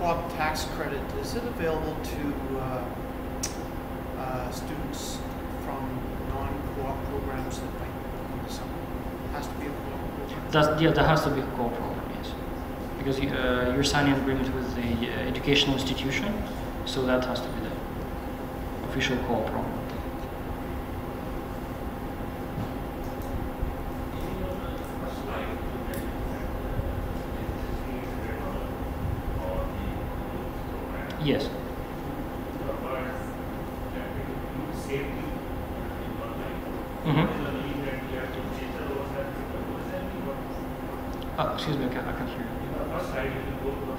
co-op tax credit, is it available to students from non-co-op programs that might need some? Has to be a co-op program? Yeah, that has to be a co-op program, yes. Because you're signing an agreement with the educational institution, so that has to be the official co-op program. Yes. Mm-hmm. Excuse me, I can't hear you.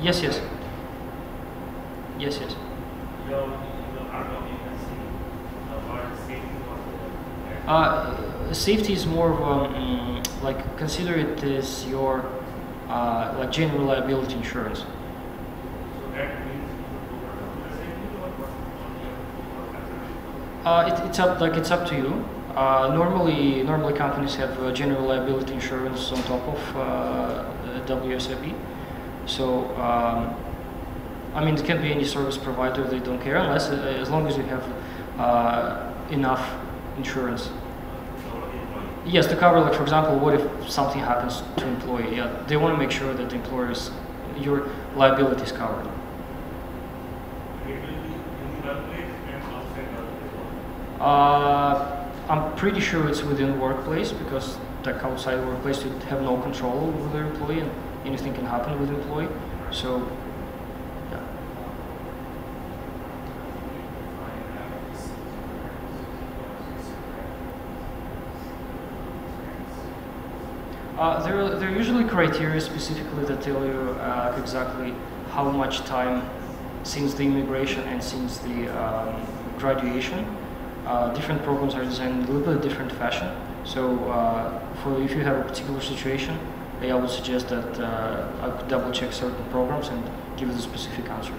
Yes, yes. Yes, yes. Safety is more of a, like, consider it as your like general liability insurance. It's up to you. Normally companies have general liability insurance on top of WSIB. So I mean, it can be any service provider; they don't care, unless as long as you have enough insurance. Yes, to cover, like, for example, what if something happens to employee? Yeah, they want to make sure that the employer's your liability is covered. I'm pretty sure it's within workplace, because like outside workplace you have no control over the employee and anything can happen with the employee. So yeah. There are usually criteria specifically that tell you exactly how much time since the immigration and since the graduation. Different programs are designed in a little bit different fashion. So if you have a particular situation, I would suggest that I could double check certain programs and give you the specific answer.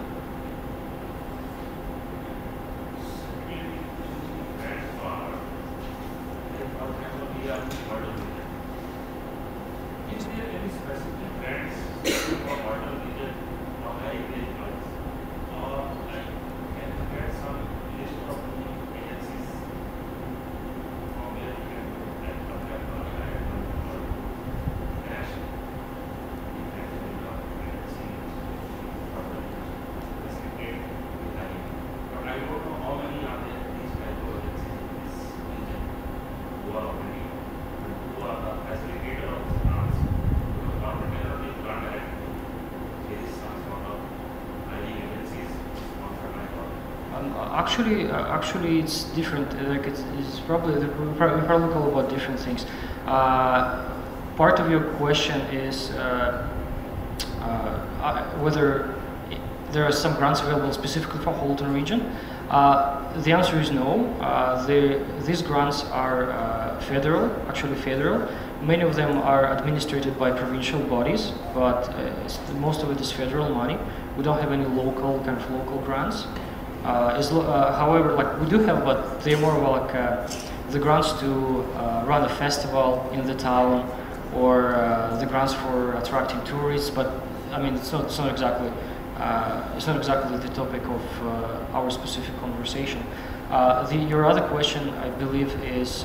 Actually, it's different. Like it's probably we probably talk about different things. Part of your question is whether there are some grants available specifically for Halton region. The answer is no. These grants are federal, actually federal. Many of them are administered by provincial bodies, but most of it is federal money. We don't have any local grants. However, like we do have, but they're more like the grants to run a festival in the town, or the grants for attracting tourists. But I mean, it's not exactly the topic of our specific conversation. Your other question, I believe, is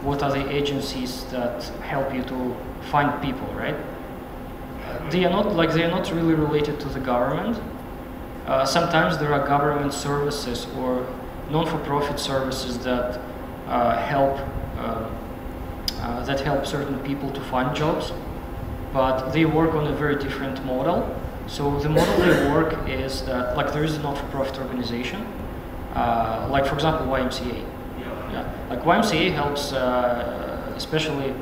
what are the agencies that help you to find people, right? They are not really related to the government. Sometimes there are government services or non-for-profit services that help certain people to find jobs, but they work on a very different model. So the model they work is that, like, there is a not-for-profit organization, like for example YMCA. Yeah, like YMCA helps especially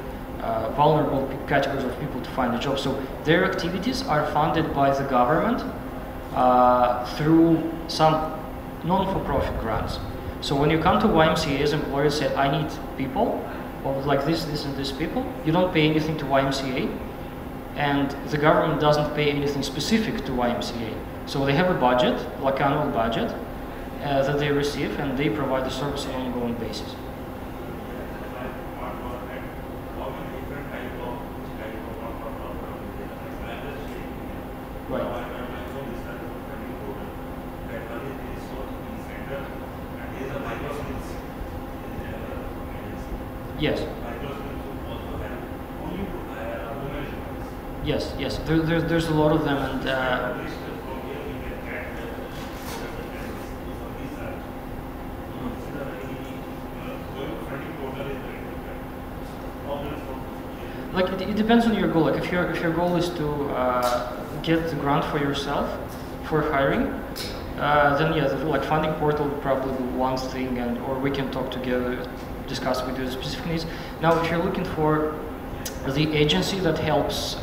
vulnerable categories of people to find a job. So their activities are funded by the government through some non-for-profit grants. So when you come to YMCA as employer, say, I need people, or like this and this people, you don't pay anything to YMCA, and the government doesn't pay anything specific to YMCA. So they have a budget, like annual budget, that they receive, and they provide the service on an ongoing basis. Right. Yes. Yes, yes. There's a lot of them, and like it depends on your goal. Like if your goal is to get the grant for yourself for hiring, then yeah, like funding portal would probably be one thing, and or we can talk together, discuss with you the specific needs. Now, if you're looking for the agency that helps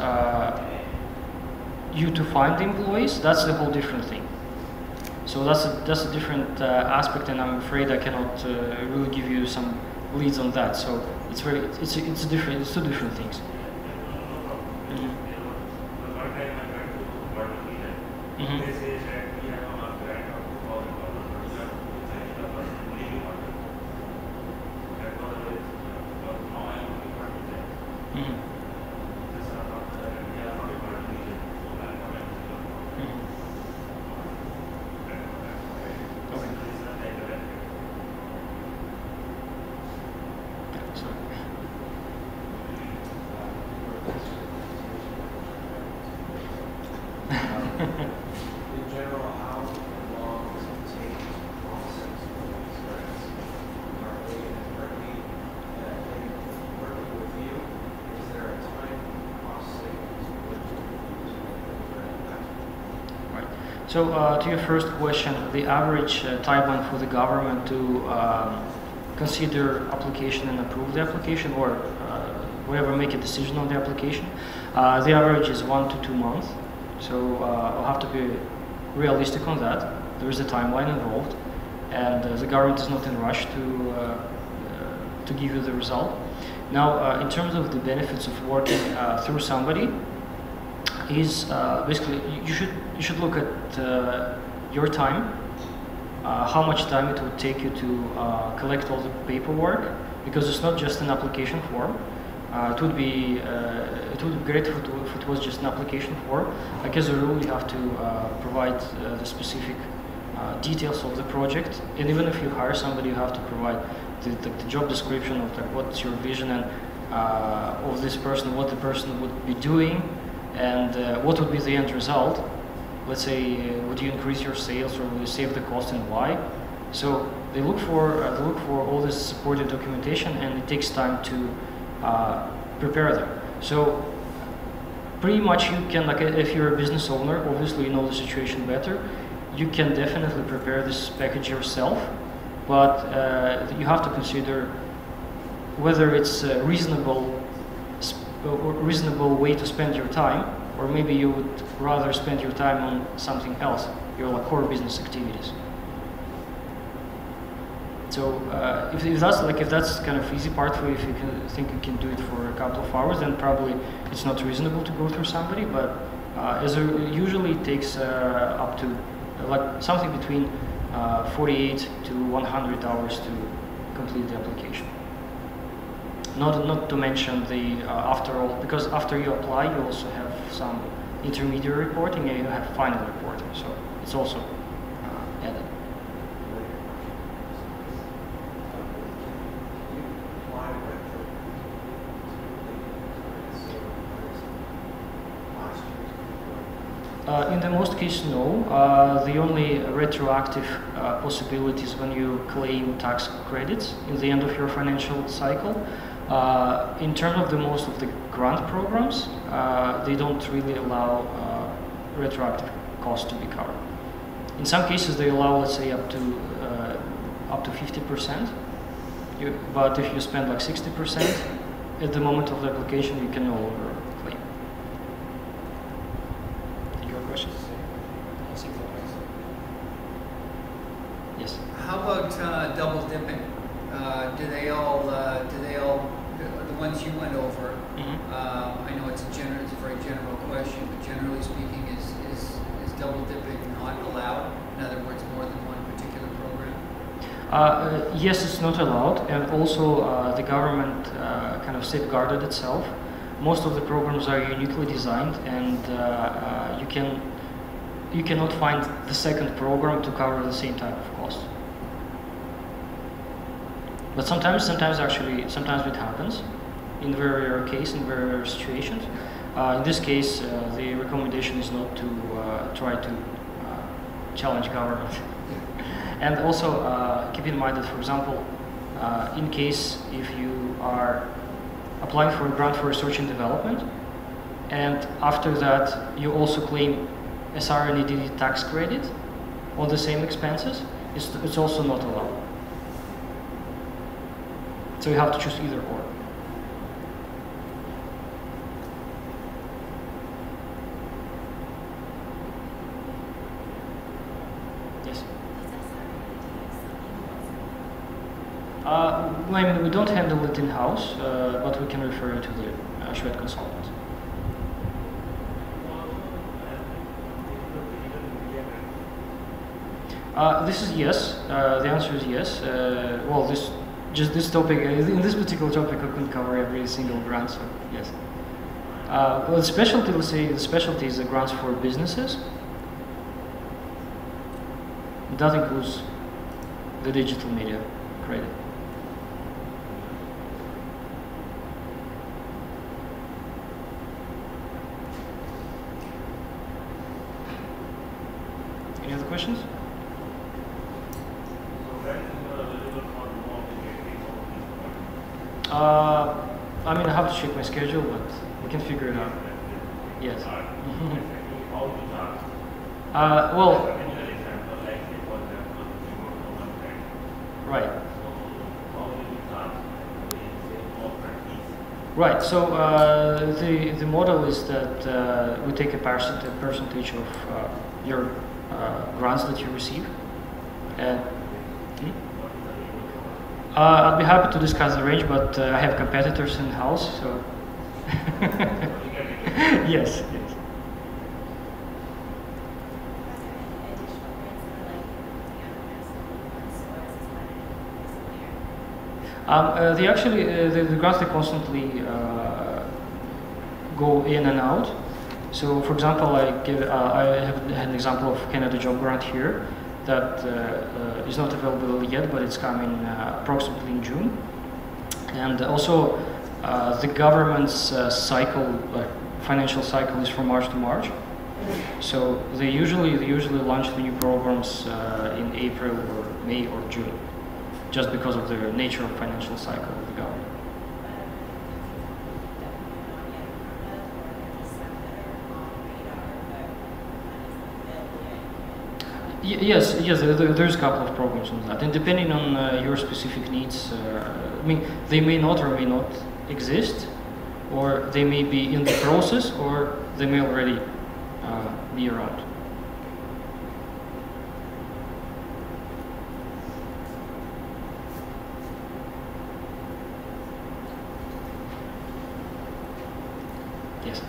you to find the employees, that's a whole different thing. So that's a different aspect, and I'm afraid I cannot really give you some leads on that. So it's two different things. Mm-hmm. Mm-hmm. In general, how long does it take to process these grants? Are they currently working with you? Is there a time processing Right. So to your first question, the average timeline for the government to consider application and approve the application, or whatever, make a decision on the application, the average is 1 to 2 months. So I'll have to be realistic on that. There is a timeline involved, and the government is not in a rush to give you the result. Now, in terms of the benefits of working through somebody, is basically you should look at your time, how much time it would take you to collect all the paperwork, because it's not just an application form. It would be great if it was just an application form. Like as a rule, you have to provide the specific details of the project, and even if you hire somebody, you have to provide the job description of like what's your vision and of this person, what the person would be doing, and what would be the end result. Let's say, would you increase your sales, or will you save the cost, and why? So they look for all this supporting documentation, and it takes time to prepare them. So pretty much you can, like if you're a business owner, obviously you know the situation better, you can definitely prepare this package yourself, but you have to consider whether it's a reasonable way to spend your time, or maybe you would rather spend your time on something else, your like core business activities. So if that's kind of easy part for you, if you think you can do it for a couple of hours, then probably it's not reasonable to go through somebody. But usually it takes up to like something between 48 to 100 hours to complete the application. Not to mention the after all, because after you apply, you also have some intermediary reporting, and you have final reporting. So it's also added. In the most cases, no. The only retroactive possibilities when you claim tax credits in the end of your financial cycle. In terms of the most of the grant programs, they don't really allow retroactive costs to be covered. In some cases, they allow, let's say, up to 50%. But if you spend like 60% at the moment of the application, you can no longer claim. Your question? Yes. How about double dipping? Do they all the ones you went over? Mm-hmm. I know it's a very general question, but generally speaking, is double dipping not allowed? In other words, more than one particular program? Yes, it's not allowed, and also the government kind of safeguarded itself. Most of the programs are uniquely designed, and you cannot find the second program to cover the same type of cost. But sometimes it happens in very rare case, in very rare situations. In this case, the recommendation is not to try to challenge government. And also keep in mind that, for example, in case if you are applying for a grant for research and development, and after that you also claim SR&ED tax credit on the same expenses, it's also not allowed. So you have to choose either or. Yes. I mean, we don't handle it in-house, but we can refer you to the Shwed consultant. This is yes. The answer is yes. Well, this topic, in this particular topic, I couldn't cover every single grant, so yes. Well, the specialty, let's say, the specialty is the grants for businesses. That includes the digital media credit. Any other questions? I mean, I have to check my schedule, but we can figure it out. Yes. Well, right. Right. So the model is that we take a percentage of your grants that you receive, and I'd be happy to discuss the range, but I have competitors in house, so yes. The grants, they constantly go in and out. So, for example, I have had an example of Canada Job Grant here that is not available yet, but it's coming approximately in June. And also, the government's financial cycle is from March to March. So they usually launch the new programs in April or May or June, just because of the nature of financial cycle of the government. Yes, there's a couple of programs on that, and depending on your specific needs, I mean, they may not or may not exist, or they may be in the process, or they may already be around. Yes.